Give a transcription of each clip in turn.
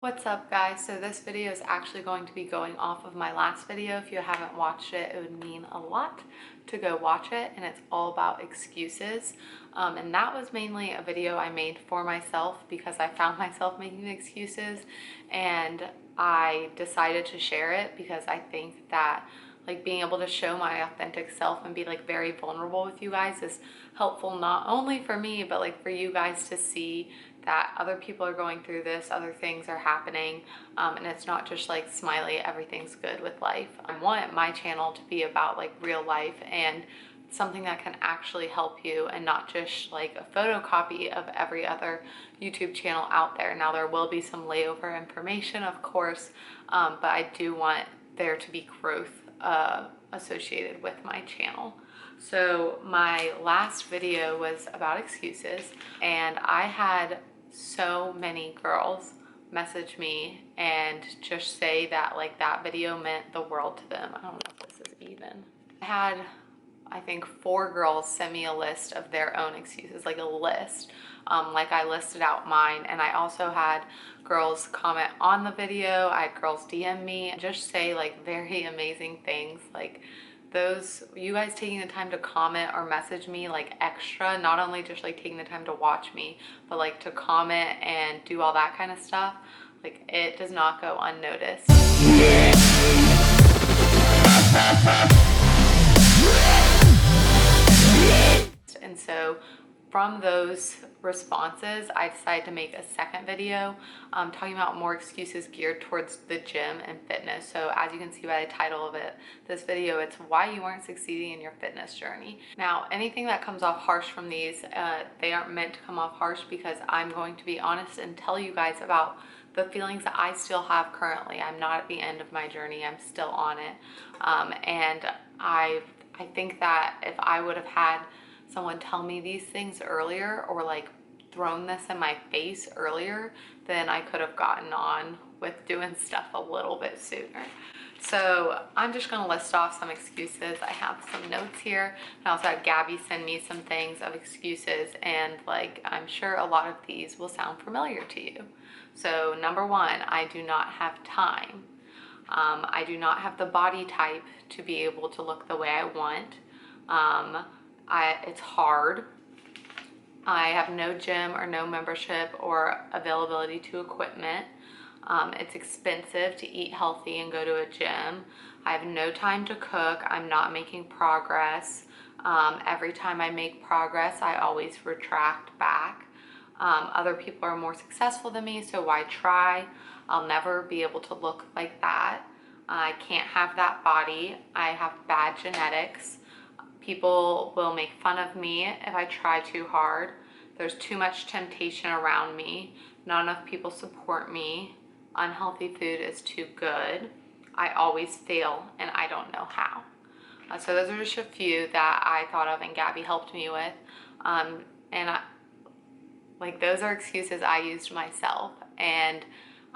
What's up, guys? So this video is actually going to be going off of my last video. If you haven't watched it, it would mean a lot to go watch it, and it's all about excuses. And that was mainly a video I made for myself because I found myself making excuses, and I decided to share it because I think that like being able to show my authentic self and be like very vulnerable with you guys is helpful, not only for me but like for you guys to see that other people are going through this, other things are happening, and it's not just like smiley, everything's good with life. I want my channel to be about like real life and something that can actually help you and not just like a photocopy of every other YouTube channel out there. Now there will be some layover information, of course, but I do want there to be growth associated with my channel. So my last video was about excuses, and I had so many girls message me and just say that like that video meant the world to them. I don't know if this is even. I had, I think, 4 girls send me a list of their own excuses, like a list. Like I listed out mine, and I also had girls comment on the video. I had girls DM me and just say like very amazing things, like those, you guys taking the time to comment or message me like extra, not only just like taking the time to watch me, but like to comment and do all that kind of stuff, like it does not go unnoticed. And so from those responses, I decided to make a second video talking about more excuses geared towards the gym and fitness. So as you can see by the title of this video, it's why you weren't succeeding in your fitness journey. Now, anything that comes off harsh from these, they aren't meant to come off harsh because I'm going to be honest and tell you guys about the feelings that I still have currently. I'm not at the end of my journey, I'm still on it. And I think that if I would have had someone tell me these things earlier, or like thrown this in my face earlier, then I could have gotten on with doing stuff a little bit sooner. So I'm just gonna list off some excuses. I have some notes here. I also had Gabby send me some things of excuses, and like I'm sure a lot of these will sound familiar to you. So number 1, I do not have time. I do not have the body type to be able to look the way I want. It's hard. I have no gym or no membership or availability to equipment. It's expensive to eat healthy and go to a gym. I have no time to cook. I'm not making progress. Every time I make progress, I always retract back. Other people are more successful than me, so why try? I'll never be able to look like that. I can't have that body. I have bad genetics. People will make fun of me if I try too hard. There's too much temptation around me. Not enough people support me. Unhealthy food is too good. I always fail and I don't know how. So those are just a few that I thought of and Gabby helped me with. Like those are excuses I used myself, and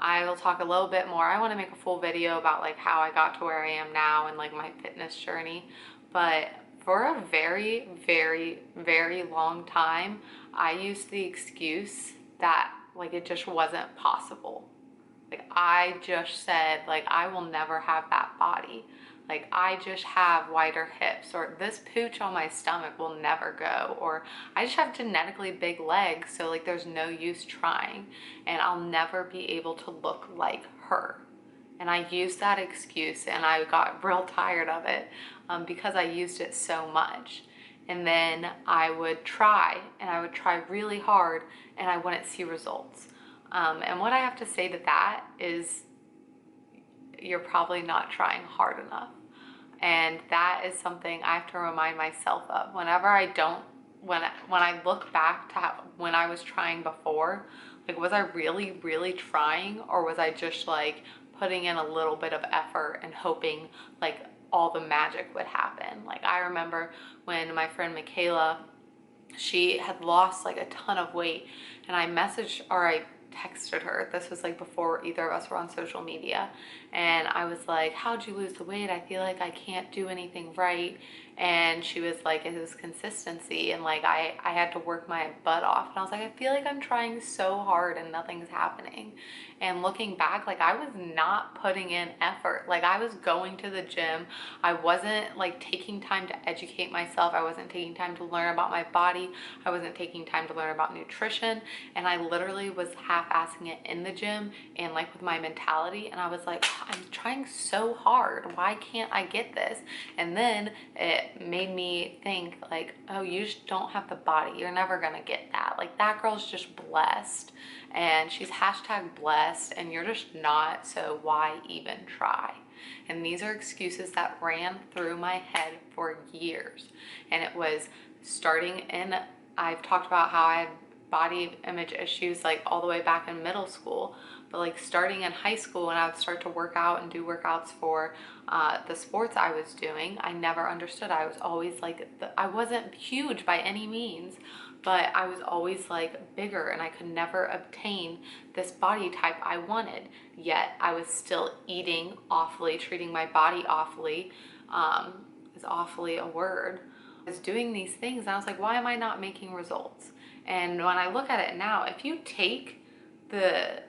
I will talk a little bit more. I want to make a full video about like how I got to where I am now and like my fitness journey, but for a very, very, very long time, I used the excuse that like it just wasn't possible. Like I just said, like I will never have that body. Like I just have wider hips, or this pooch on my stomach will never go, or I just have genetically big legs, so like there's no use trying, and I'll never be able to look like her. And I used that excuse and I got real tired of it because I used it so much. And then I would try, and I would try really hard, and I wouldn't see results. And what I have to say to that is you're probably not trying hard enough. And that is something I have to remind myself of. Whenever I don't, when I look back to when I was trying before, like was I really, really trying, or was I just like putting in a little bit of effort and hoping like all the magic would happen? Like I remember when my friend Michaela, she had lost like a ton of weight, and I messaged, or I texted her. This was like before either of us were on social media, and I was like, how'd you lose the weight? I feel like I can't do anything right. And she was like, it was consistency, and like I had to work my butt off. And I was like, I feel like I'm trying so hard and nothing's happening. And looking back, like I was not putting in effort. Like I was going to the gym. I wasn't like taking time to educate myself. I wasn't taking time to learn about my body. I wasn't taking time to learn about nutrition. And I literally was half-assing it in the gym and like with my mentality. And I was like, I'm trying so hard. Why can't I get this? And then it made me think like, oh, you just don't have the body. You're never gonna get that. Like that girl's just blessed and she's hashtag blessed and you're just not, so why even try? And these are excuses that ran through my head for years. And it was starting in, I've talked about how I had body image issues like all the way back in middle school, but like starting in high school when I would start to work out and do workouts for the sports I was doing, I never understood. I was always like, I wasn't huge by any means, but I was always like bigger and I could never obtain this body type I wanted. Yet I was still eating awfully, treating my body awfully, is awfully a word. I was doing these things and I was like, why am I not making results? And when I look at it now, if you take the,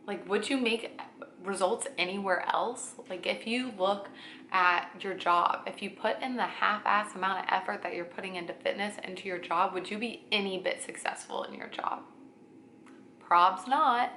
like, would you make results anywhere else? Like if you look at your job, if you put in the half-ass amount of effort that you're putting into fitness into your job, would you be any bit successful in your job? Probs not.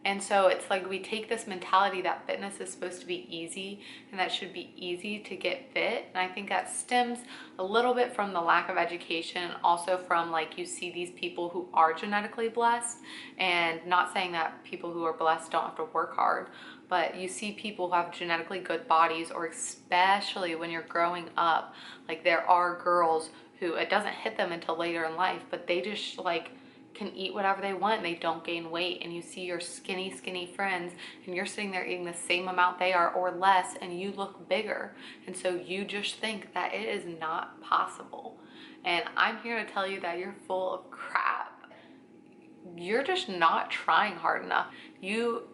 And so it's like we take this mentality that fitness is supposed to be easy and that should be easy to get fit. And I think that stems a little bit from the lack of education and also from like you see these people who are genetically blessed, and not saying that people who are blessed don't have to work hard, but you see people who have genetically good bodies, or especially when you're growing up, like there are girls who it doesn't hit them until later in life, but they just like can eat whatever they want and they don't gain weight, and you see your skinny friends and you're sitting there eating the same amount they are or less and you look bigger, and so you just think that it is not possible. And I'm here to tell you that you're full of crap. You're just not trying hard enough.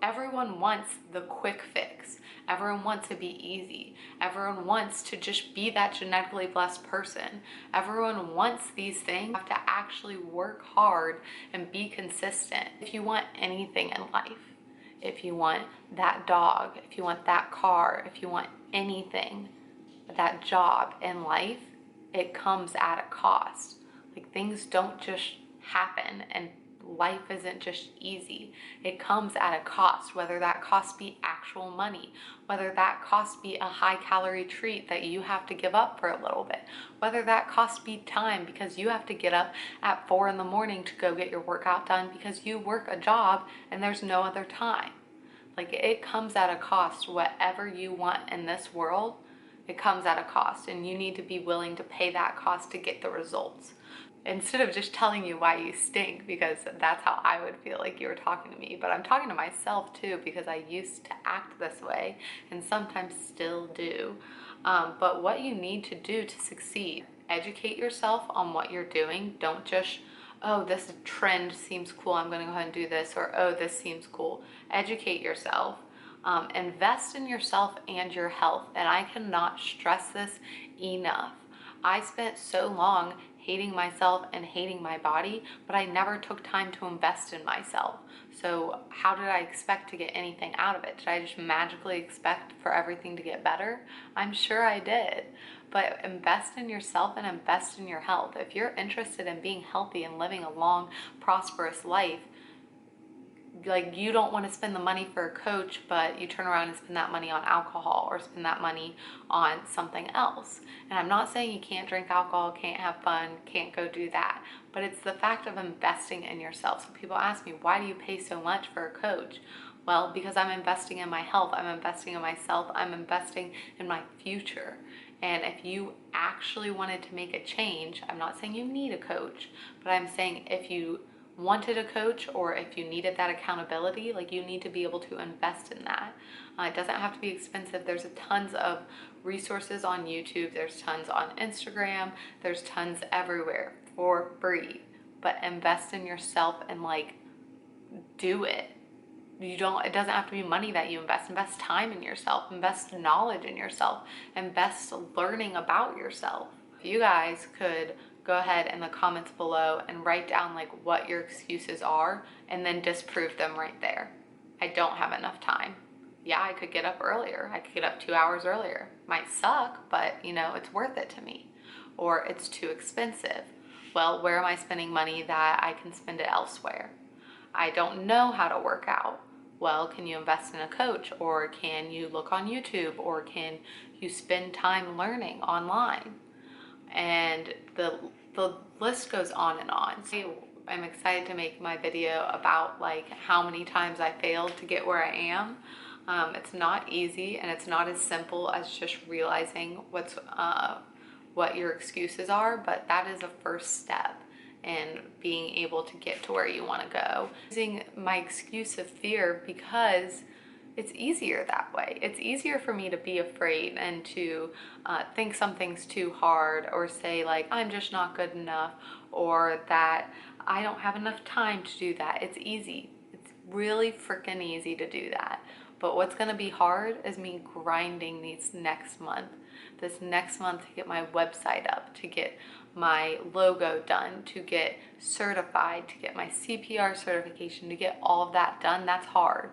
Everyone wants the quick fix. Everyone wants to be easy. Everyone wants to just be that genetically blessed person. Everyone wants these things. You have to actually work hard and be consistent. If you want anything in life, if you want that dog, if you want that car, if you want anything, that job in life, it comes at a cost. Like things don't just happen and life isn't just easy. It comes at a cost, whether that cost be actual money, whether that cost be a high calorie treat that you have to give up for a little bit, whether that cost be time because you have to get up at 4 in the morning to go get your workout done because you work a job and there's no other time. Like it comes at a cost. Whatever you want in this world, it comes at a cost, and you need to be willing to pay that cost to get the results. Instead of just telling you why you stink, because that's how I would feel like you were talking to me, but I'm talking to myself too, because I used to act this way and sometimes still do. But what you need to do to succeed, educate yourself on what you're doing. Don't just, oh, this trend seems cool, I'm gonna go ahead and do this, or oh, this seems cool. Educate yourself. Invest in yourself and your health. And I cannot stress this enough. I spent so long hating myself and hating my body, but I never took time to invest in myself. So how did I expect to get anything out of it? Did I just magically expect for everything to get better? I'm sure I did. But invest in yourself and invest in your health. If you're interested in being healthy and living a long, prosperous life, like you don't want to spend the money for a coach, but you turn around and spend that money on alcohol or spend that money on something else. And I'm not saying you can't drink alcohol, can't have fun, can't go do that, but it's the fact of investing in yourself. So people ask me, why do you pay so much for a coach? Well, because I'm investing in my health, I'm investing in myself, I'm investing in my future. And if you actually wanted to make a change, I'm not saying you need a coach, but I'm saying if you wanted a coach or if you needed that accountability, like you need to be able to invest in that. It doesn't have to be expensive. There's tons of resources on YouTube. There's tons on Instagram. There's tons everywhere for free. But invest in yourself and like do it. It doesn't have to be money that you invest. Invest time in yourself. Invest knowledge in yourself. Invest learning about yourself. If you guys could go ahead in the comments below and write down like what your excuses are and then disprove them right there. I don't have enough time. Yeah, I could get up earlier. I could get up 2 hours earlier. Might suck, but you know, it's worth it to me. Or it's too expensive. Well, where am I spending money that I can spend it elsewhere? I don't know how to work out. Well, can you invest in a coach, or can you look on YouTube, or can you spend time learning online? And the list goes on and on. I'm excited to make my video about like how many times I failed to get where I am. It's not easy, and it's not as simple as just realizing what your excuses are, but that is a first step in being able to get to where you want to go. Using my excuse of fear because it's easier that way. It's easier for me to be afraid and to think something's too hard, or say like I'm just not good enough, or that I don't have enough time to do that. It's easy. It's really freaking easy to do that. But what's gonna be hard is me grinding this next month to get my website up, to get my logo done, to get certified, to get my CPR certification, to get all of that done. That's hard,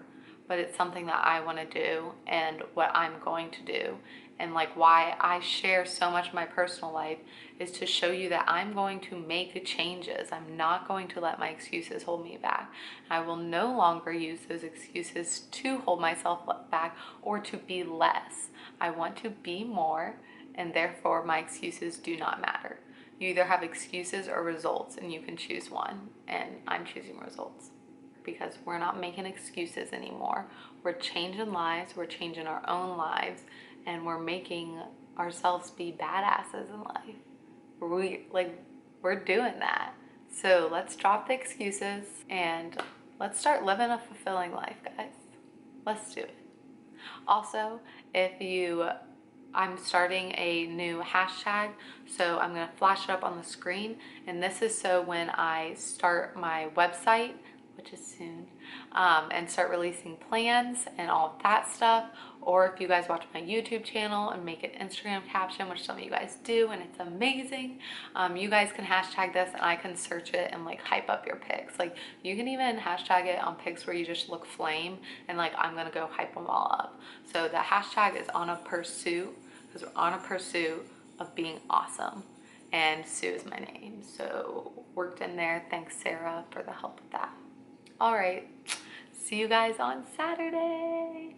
but it's something that I want to do and what I'm going to do. And like why I share so much of my personal life is to show you that I'm going to make changes. I'm not going to let my excuses hold me back. I will no longer use those excuses to hold myself back or to be less. I want to be more, and therefore my excuses do not matter. You either have excuses or results, and you can choose one, and I'm choosing results. Because we're not making excuses anymore. We're changing lives, we're changing our own lives, and we're making ourselves be badasses in life. We're doing that. So let's drop the excuses and let's start living a fulfilling life, guys. Let's do it. Also, I'm starting a new hashtag, so I'm gonna flash it up on the screen, and this is so when I start my website, which is soon, and start releasing plans and all of that stuff, or if you guys watch my YouTube channel and make an Instagram caption, which some of you guys do, and it's amazing, you guys can hashtag this and I can search it and like hype up your pics. Like you can even hashtag it on pics where you just look flame, and like I'm gonna go hype them all up. So the hashtag is on a pursuit, because we're on a pursuit of being awesome. And Sue is my name, so worked in there. Thanks Sarah for the help with that. All right, see you guys on Saturday.